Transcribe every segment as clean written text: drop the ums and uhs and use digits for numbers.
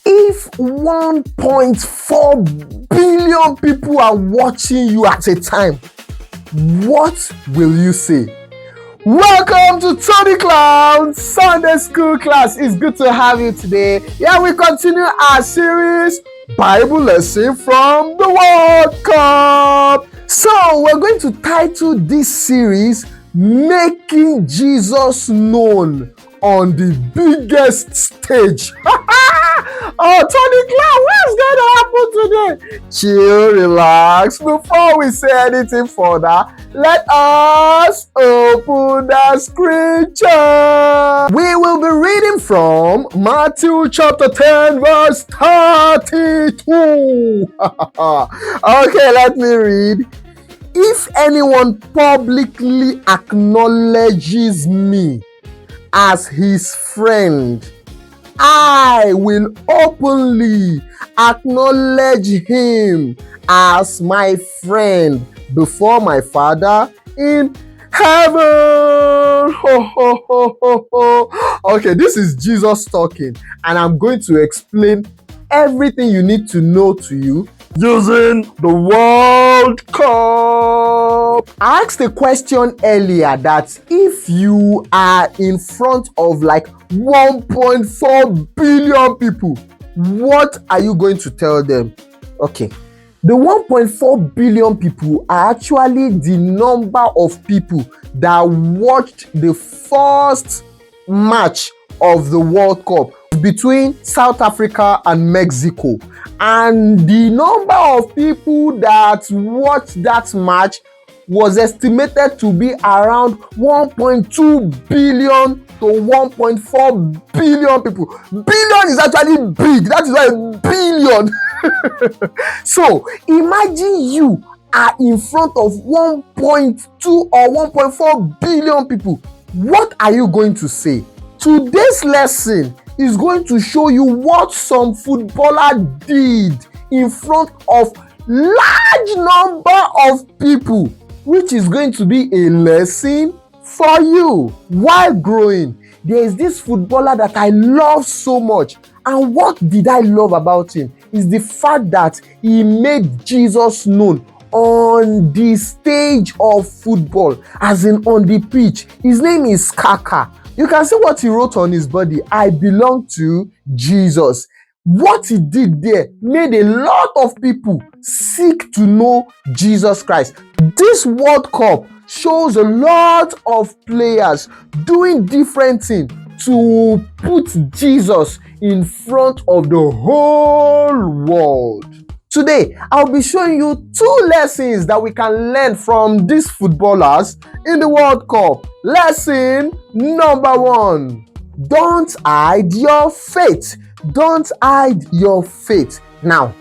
If 1.4 billion people are watching you at a time, what will you say? Welcome to Tony Clown Sunday School class. It's good to have you today. Yeah, we continue our series, Bible lesson from the World Cup. So we're going to title this series, Making Jesus Known on the Biggest Stage. Oh, Tony Clown, what's going to happen today? Chill, relax. Before we say anything further, let us open the scripture. We will be reading from Matthew chapter 10, verse 32. Okay, let me read. If anyone publicly acknowledges me as his friend, I will openly acknowledge him as my friend before my Father in heaven. Ho, ho, ho, ho, ho. Okay, this is Jesus talking, and I'm going to explain everything you need to know to you using the World Cup. I asked a question earlier that if you are in front of like 1.4 billion people, what are you going to tell them? Okay, the 1.4 billion people are actually the number of people that watched the first match of the World Cup between South Africa and Mexico, and the number of people that watched that match was estimated to be around 1.2 billion to 1.4 billion people. Billion is actually big, that is why billion. So imagine you are in front of 1.2 or 1.4 billion people. What are you going to say? Today's lesson is going to show you what some footballer did in front of large number of people, which is going to be a lesson for you. While growing, there is this footballer that I love so much, and what did I love about him is the fact that he made Jesus known on the stage of football, as in on the pitch. His name is Kaka. You can see what he wrote on his body. I belong to Jesus. What he did there made a lot of people seek to know Jesus Christ. This World Cup shows a lot of players doing different things to put Jesus in front of the whole world. Today, I'll be showing you 2 lessons that we can learn from these footballers in the World Cup. Lesson number 1. Don't hide your faith. Don't hide your faith. Now,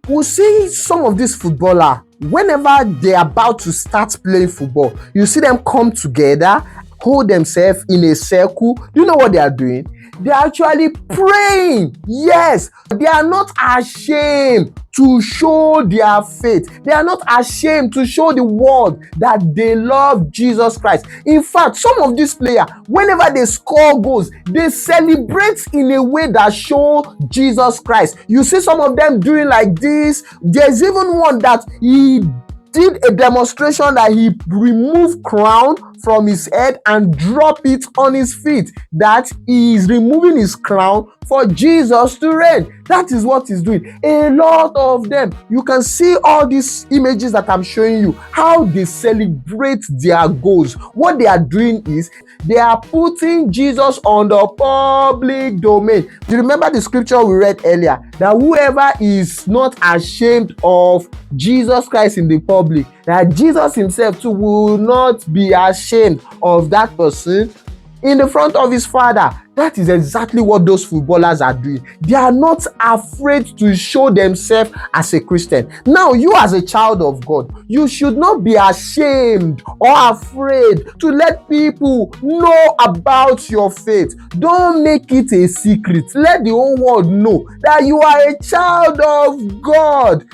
we'll see some of these footballers, whenever they're about to start playing football, you see them come together, hold themselves in a circle. You know what they are doing? They are actually praying. Yes, they are not ashamed to show their faith. They are not ashamed to show the world that they love Jesus Christ. In fact, some of these players, whenever they score goals, they celebrate in a way that shows Jesus Christ. You see some of them doing like this. There's even one that he did a demonstration that he removed crown from his head and drop it on his feet, that he is removing his crown for Jesus to reign. That is what he's doing. A lot of them, you can see all these images that I'm showing you, how they celebrate their goals. What they are doing is they are putting Jesus on the public domain. Do you remember the scripture we read earlier, that whoever is not ashamed of Jesus Christ in the public, that Jesus himself too will not be ashamed of that person in the front of his Father. That is exactly what those footballers are doing. They are not afraid to show themselves as a Christian. Now, you as a child of God, you should not be ashamed or afraid to let people know about your faith. Don't make it a secret. Let the whole world know that you are a child of God.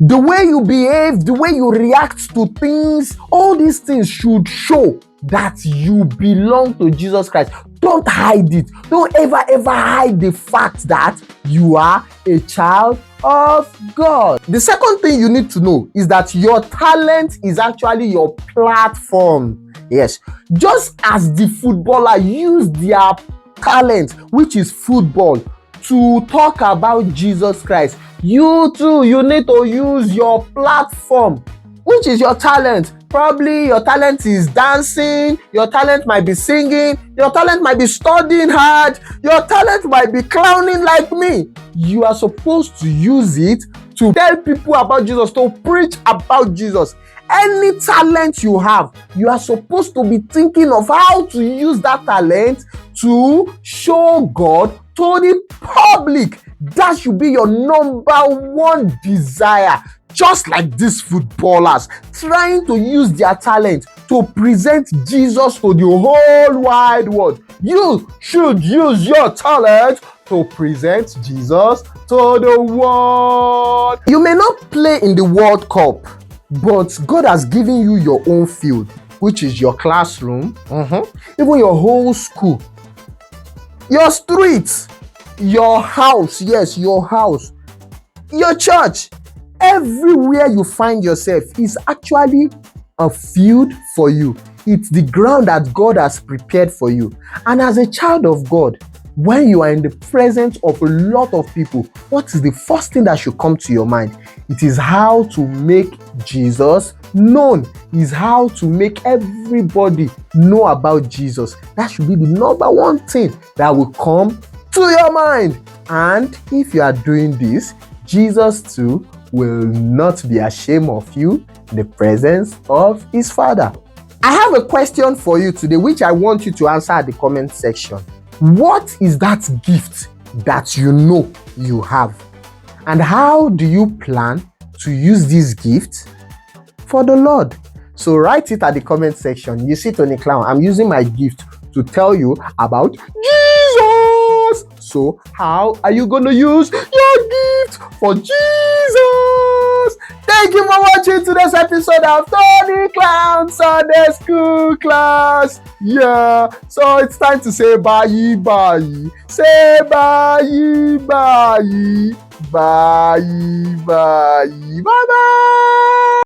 The way you behave, the way you react to things, all these things should show that you belong to Jesus Christ. Don't hide it. Don't ever hide the fact that you are a child of God. The second thing you need to know is that your talent is actually your platform. Yes, just as the footballer used their talent, which is football, to talk about Jesus Christ, you too, you need to use your platform, which is your talent. Probably your talent is dancing, your talent might be singing, your talent might be studying hard, your talent might be clowning like me. You are supposed to use it to tell people about Jesus, to preach about Jesus. Any talent you have, you are supposed to be thinking of how to use that talent to show God to the public. That should be your number one desire. Just like these footballers trying to use their talent to present Jesus to the whole wide world. You should use your talent to present Jesus to the world. You may not play in the World Cup, but God has given you your own field, which is your classroom, even your whole school, your streets, your house, yes, your house, your church. Everywhere you find yourself is actually a field for you. It's the ground that God has prepared for you. And as a child of God, when you are in the presence of a lot of people, what is the first thing that should come to your mind? It is how to make Jesus known. It's how to make everybody know about Jesus. That should be the number one thing that will come to your mind. And if you are doing this, Jesus too will not be ashamed of you in the presence of his Father. I have a question for you today, which I want you to answer at the comment section. What is that gift that you know you have? And how do you plan to use this gift for the Lord? So write it at the comment section. You see, Tony Clown, I'm using my gift to tell you about Jesus. So how are you going to use your gift for Jesus? Thank you for watching today's episode of Tony Clown Sunday School class. Yeah, so it's time to say bye bye. Say bye bye. Bye bye. Bye bye.